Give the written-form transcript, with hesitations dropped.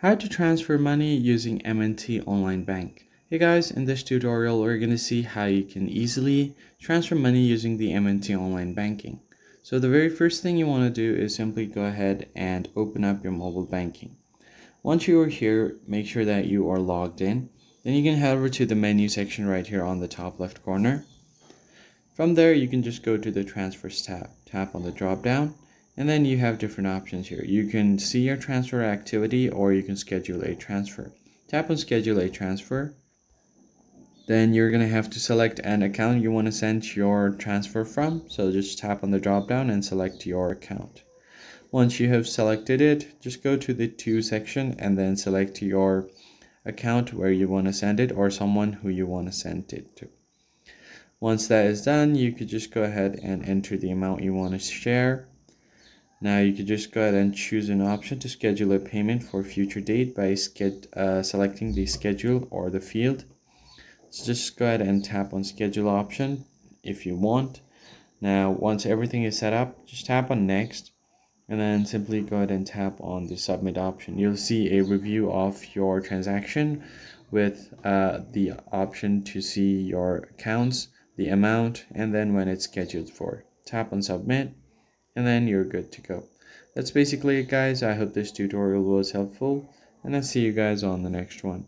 How to transfer money using M&T Online Bank. Hey guys, in this tutorial we're going to see how you can easily transfer money using the M&T Online Banking. So the very first thing you want to do is simply go ahead and open up your mobile banking. Once you are here, make sure that you are logged in. Then you can head over to the menu section right here on the top left corner. From there you can just go to the transfers tab. Tap on the drop down. And then you have different options here. You can see your transfer activity or you can schedule a transfer. Tap on schedule a transfer. Then you're going to have to select an account you want to send your transfer from. So just tap on the drop down and select your account. Once you have selected it, just go to the to section and then select your account where you want to send it or someone who you want to send it to. Once that is done, you could just go ahead and enter the amount you want to share. Now you could just go ahead and choose an option to schedule a payment for a future date by selecting the schedule or the field. So just go ahead and tap on schedule option if you want. Now once everything is set up, just tap on next and then simply go ahead and tap on the submit option. You'll see a review of your transaction with the option to see your accounts, the amount, and then when it's scheduled for. Tap on submit. And then you're good to go. That's basically it, guys. I hope this tutorial was helpful, and I'll see you guys on the next one.